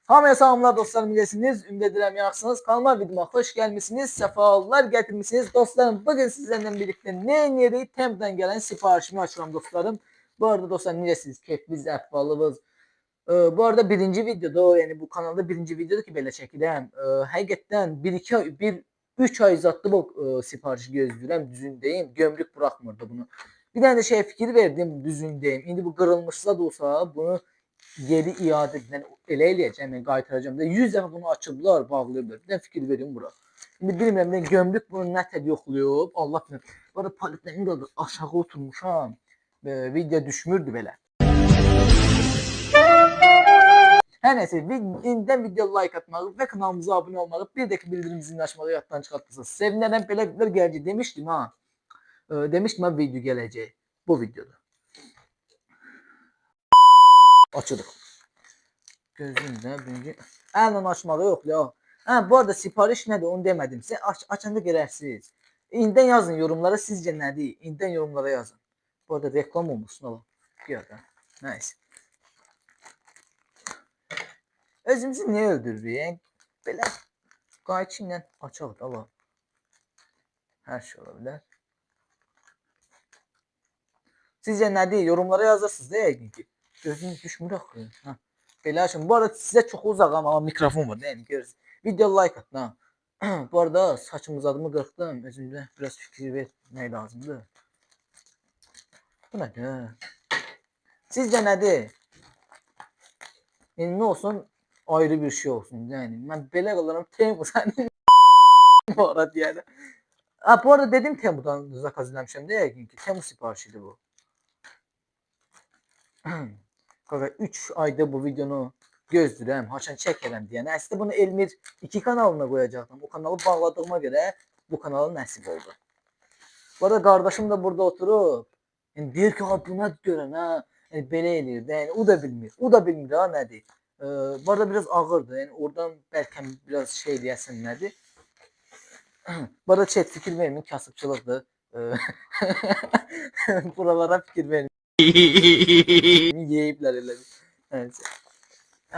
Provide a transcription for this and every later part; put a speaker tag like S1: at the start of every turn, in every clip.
S1: Hamıya salamlar dostlarım, bilirsiniz. Ümid edirəm yaxşısınız. Kanalıma videoma xoş gəlmisiniz. Səfalar gətirmisiniz. Dostlarım, bugün sizlerle birlikte ne edirik? Temp'den gelen siparişimi açıram dostlarım. Bu arada dostlarım, necəsiniz? Keyfiniz, əhvalınız? Bu arada birinci videoda, yani bu kanalda birinci videoda ki belə çəkirəm. Həqiqətən 1-2 ay, 3 ay uzatdı bu siparişi gözləyirəm, düzündeyim. Gömrük buraxmırdı bunu. Bir dənə də şey fikir verdim, düzündeyim. İndi bu qırılmışsa da olsa bunu geri iade edilen elə eləyəcəm, yəni qaytaracağım da 100 dəfə bunu açıblar, bağlayıblar. Bir də fikir verin bura. İndi bilmirəm, mən gömrük bunu nətər yoxlayıb, Allah bilir. Bu arada paletlərim qaldı, aşağı oturmuşam. Video düşmürdü belə. Hər nəsə, indidən video like atmağı və kanalımıza abunə olmağı, bir də ki bildirim zilini açmağı yaddan çıxartmırsanız sevinərəm. Belə videolar gələcək demişdim ha. Demişdim ha, video gələcək bu videoda. Açırıq. Gözümdə birinci əllə açmağı yox ya. Bu arada sipariş nədir onu demədim sizə. Açanda görərsiniz. İndən yazın yorumlara, sizcə nədir? İndən yorumlara yazın. Bu arada reklam olmasın ola. Gördə. Nəysə. Özümüzü niyə öldürürük? Belə qayçı ilə açaq da Allah. Hər şey ola bilər. Sizcə nədir? Yorumlara yazırsınız da yəqin ki. Gözüm düşmür axı. Hə. Belə açın. Bu arada sizə çox uzaq amma mikrofon var. Yəni görürsünüz. Video like atın ha. Bu arada saçım uzadımı qırxdım. Özümdə biraz fikir vermək lazımdır. Bu nədir? Sizcə nədir? Yəni nə olsun? Ayrı bir şey olsun. Yəni mən belə qalaram. Temu sənin bu arada deyəndə. Bu arada dedim Temu'dan zakaz eləmişəm də yəqin ki. Temu siparişidir bu. Qaqa 3 ayda bu videonu gözləyirəm, haçan çəkərəm deyən. Əslində bunu Elmir 2 kanalına qoyacaqdım. O kanalı bağladığıma görə bu kanala nəsib oldu. Bu arada qardaşım da burada oturub. Yəni deyir ki, ha buna görən ha, yəni belə eləyir də. Yəni o da bilmir. O da bilmir ha nədir. Bu arada biraz ağırdır. Yəni oradan bəlkə biraz şey deyəsən nədir. Bu arada chat fikir vermin, kasıbçılıqdır. Buralara fikir vermin. Yeyiblər elə bir. Nəysə.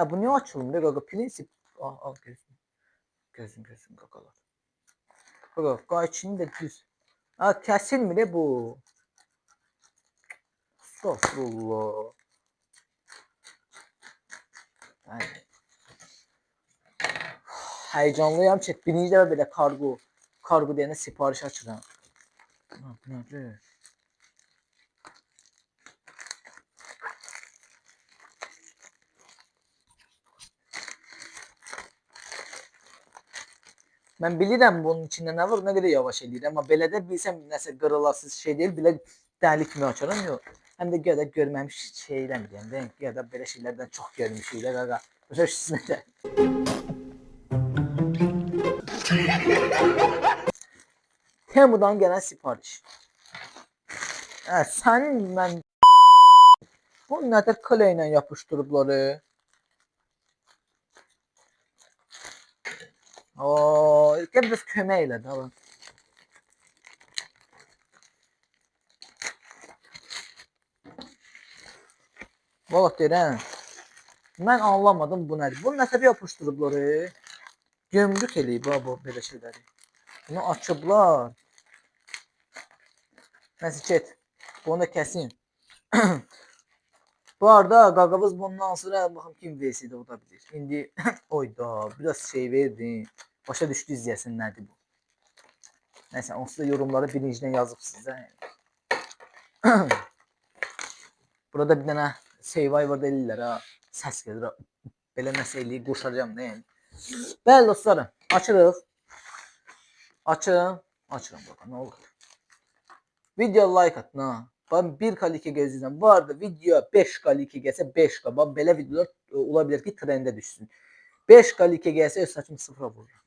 S1: Bu niyə açılmır qaqa? Prinsip. Al gözüm. Gözüm qaqalar. Qaqa, qayçını da düz. Kəsilmir bu. Estağfurullah. Həyecanlıyam ki, birinci dəfə belə kargo deyəndə sipariş açıram. Nədir? Mən bilirəm bunun içində nə var, nə qədər yavaş eləyir. Amma belə də bilsəm nəsə qırılasız şey deyil, belə dəli kimi açaram. Yox. Həm də gədə görməmiş şeylər deyəndə, gədə belə şeylərdən çox görmüşük də qaqa. Başa düşürsünüz də. Temu'dan gələn sipariş. Sənin mən bu nədir klə ilə yapışdırıblar. Gəl biraz kömək elə də. Vallahi deyirəm. Mən anlamadım bu nədir. Bunu nəsə yapışdırıblar. Gömrük eləyib bu belə şeyləri. Bunu açıblar. Nəsə get. Bunu da kəsin. Bu arada qaqavız bundan sonra baxım kim versiyada o da bilir. İndi oyda biraz şey verdim. Başa düşdü izləyəsin nədir bu. Nəysə, onsuz da yorumları birincidən yazıb sizə. Burada bir dənə Survivor'da eləyirlər ha. Səs gedir ha. Belə nəsə eləyib qoşacam da yəni. Bəli dostlarım, açırıq. Açıram bax, nə olur. Video like atın ha. Ben 1K2 gözləyirəm. Bu arada video 5K2 gəlsə 5K. Bax belə videolar ola bilər ki, trendə düşsün. 5K2 gəlsə öz saçımı sıfıra vururum.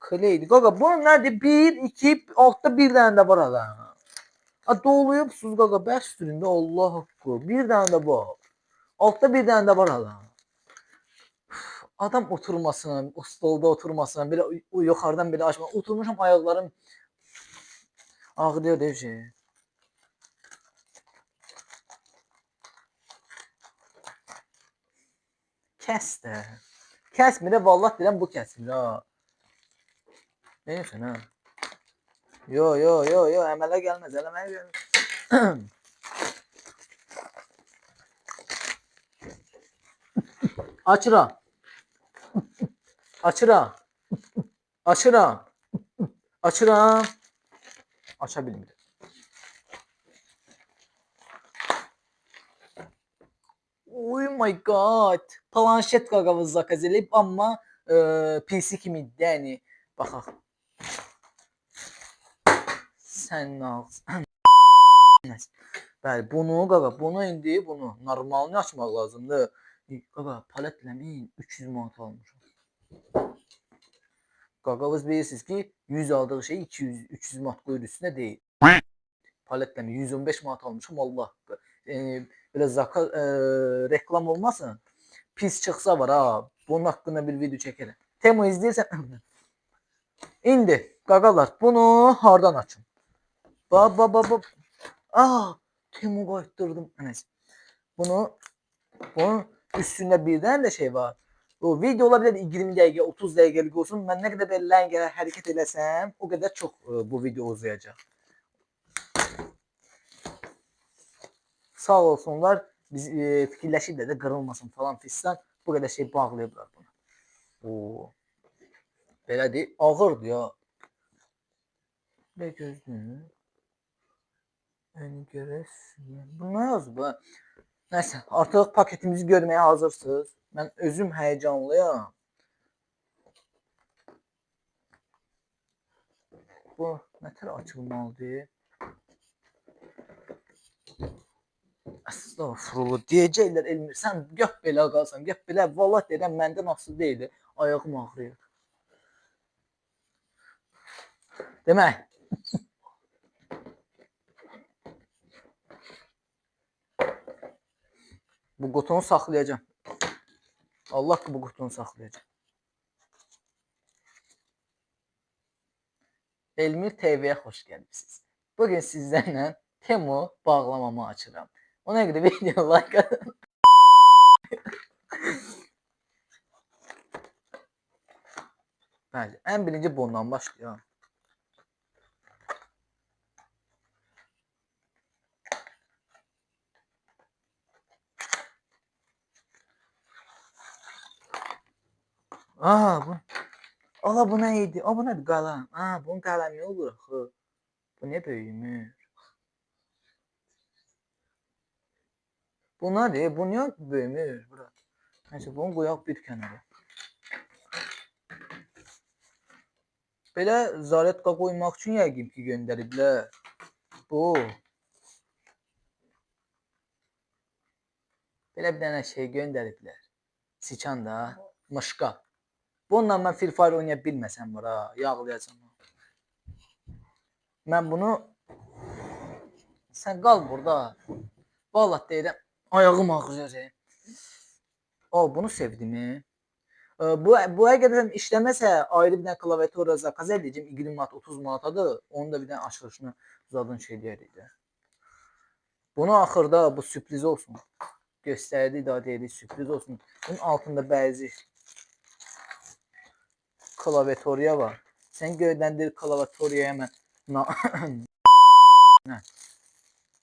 S1: Kleydi. Qaqa bu nədir? 1, 2, altda bir dənə də var hala. Doluyubsuz qaqa, bəsdirin də Allah haqqı. Bir dənə də var. Altda bir dənə də var hala. Adam oturmasın, o stolda oturmasın, belə yuxarıdan belə açma. Oturmuşam ayaqlarım Ağrıyor dev şey. Kəs də. Kəsmir də vallahi deyirəm bu kəsmir ha. Neysən ha? Yo, əmələ gəlməz, eləməyə gəlməz. Açıram. Açıram. Açıram. Açıram. Aça bilmirəm. Oh my god. Planşet qaqavız zakaz eləyib, amma PC kimi yəni baxaq. Sən nə alsan? Bəli, bunu indi normalını açmaq lazımdır. Qaqa, paletləmin 300 manat almışam. Qaqavız bilirsiniz ki, 100 aldığı şey 200-300 manat qoyur üstünə deyil. Paletləmi 115 manat almışam, Allah haqqı. Biraz reklam olmasın. Pis çıxsa var ha. Bunun haqqında bir video çəkərəm. Temo izləyirsən. İndi qaqalar bunu hardan açım? Bab. Temo qaytdırdım. Nəysə. Bunun üstündə birdən də şey var. O video ola bilər 20 dəqiqə, 30 dəqiqəlik olsun. Mən nə qədər belə ləngərə hərəkət eləsəm, o qədər çox bu video uzayacaq. Sağ olsunlar, biz fikirləşiblər də qırılmasın falan fistan. Bu qədər şey bağlayıblar buna. Oo. Belədir, ağırdır ya. Nə gözdür? Yəni görəsiniz. Bu nə yazıb ha? Nəysə, artıq paketimizi görməyə hazırsınız. Mən özüm həyəcanlıyam. Bu nətər açılmalıdır? Estağfurullah, deyəcəklər Elmir, sən göh belə qalsan, göh belə, vallahi deyirəm, məndə nasıl deyil, ayağım ağrıyır. Demək, bu qutunu saxlayacağım. Allah ki, bu qutunu saxlayacağım. Elmir TV-yə xoş gəlmişsiniz. Bugün sizlərlə Temu bağlamamı açıram. Ona görə video like atın. Bəli, ən birinci bundan başlayalım. Bu. Ola bu nə idi? Bu nədir? Qaləm. Bunun qələmi olur axı. Bu nə böyümür? Bu nədir? Bu niyə böyümür? Nəysə, bunu qoyaq bir kənara. Belə zaretka qoymaq üçün yəqin ki, göndəriblər. Bu. Belə bir dənə şey göndəriblər. Siçan da, mışqa. Bununla mən Free Fire oynaya bilməsəm var ha, yağlayacam. Mən bunu... Sən qal burada. Vallahi deyirəm, ayağım ağrıyır. Bunu sevdim. Bu həqiqətən işləməsə ayrı bir dənə klaviatura zakaz edəcəm. 20 manat, 30 manatadır. Onun da bir dənə açılışını zadın şey deyərik də. Bunu axırda bu sürpriz olsun. Göstərdi, daha deyirik, sürpriz olsun. Bunun altında bəzi klaviatoriya var. Sən gördəndir klaviatoriyaya mən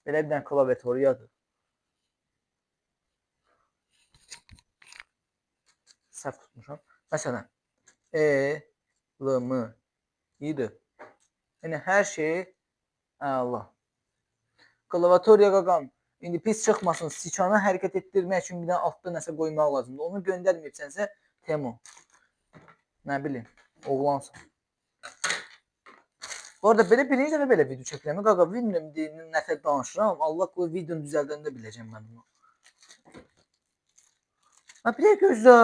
S1: belə bir dənə klaviatoriyadır. Səhv tutmuşam. Məsələn, L, M idi. Yəni hər şey Allah. Klaviatoriya qaqam. İndi pis çıxmasın. Siçanı hərəkət etdirmək üçün bir dənə altda nəsə qoymaq lazımdır. Onu göndərməyibsənsə Temo. Nə bilim, oğlansan. Bu arada birinci dəfə belə video çəkirəm. Qaqa, bilmirəm nətər danışıram. Allah qoy videonu düzəldəndə biləcəm mən bunu. Bir gözlə.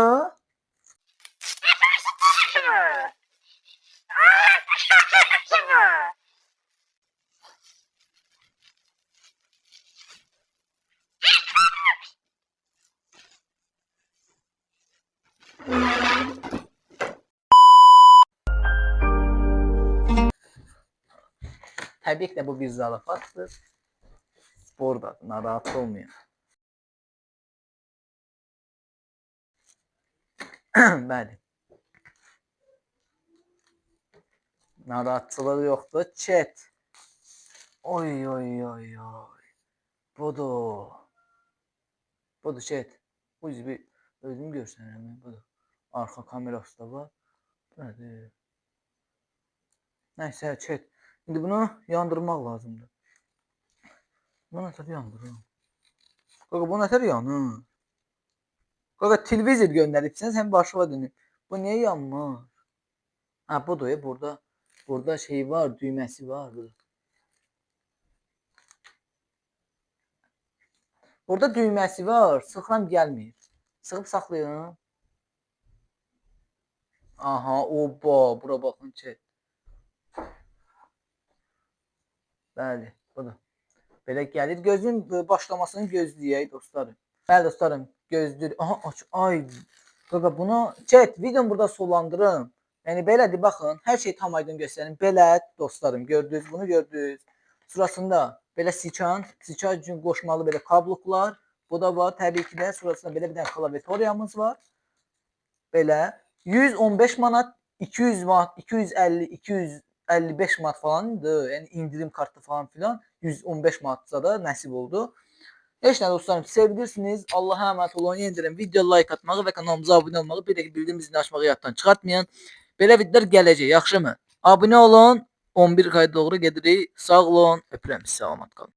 S1: Təbii ki də bu bir zarafatdır. Sporda narahat olmayın. Bəli. Narahatçılığı yoxdur. Chat. Oy oy oy oy. Budur. Budur chat. Bu bir özüm görsənirəm. Budur. Arxa kamerası da var. Bəli. Nəysə chat. İndi bunu yandırmaq lazımdır. Bunu nətər yandırıram? Qaqa bu nətər yanır? Qaqa televizor göndəribsiniz, həm başıma dönüb. Bu niyə yanmır? Ha budur ya burada. Burada şey var, düyməsi var. Burada düyməsi var, sıxıram gəlmir. Sıxıb saxlayın. Aha, oba, bura baxın ki. Bəli, budur. Belə gəlir. Gözün başlamasını gözləyək dostlarım. Bəli dostlarım, gözləyir. Aha, aç. Ay. Qaqa bunu chat videonu burada sollandırım. Yəni belədir, baxın, hər şey tam aydın göstərin. Belə dostlarım, gördünüz, bunu gördünüz. Sırasında belə siçan üçün qoşmalı belə kabloklar. Bu da var. Təbii ki də sırasında belə bir dənə klaviaturiyamız var. Belə 115 manat, 200 manat, 250, 255 manat falandır. Yəni indirim kartı falan filan 115 manatsa da nəsib oldu. Heç nə dostlarım, sevilirsiniz. Allah'a əmanət olun. Yeniden video like atmağı və kanalımıza abunə olmağı, bir də ki bildirim zilini açmağı yaddan çıxartmayın. Belə videolar gələcək, yaxşımı? Abunə olun. 11 kayda doğru gedirik. Sağ olun. Öpürəm. Salamat qalın.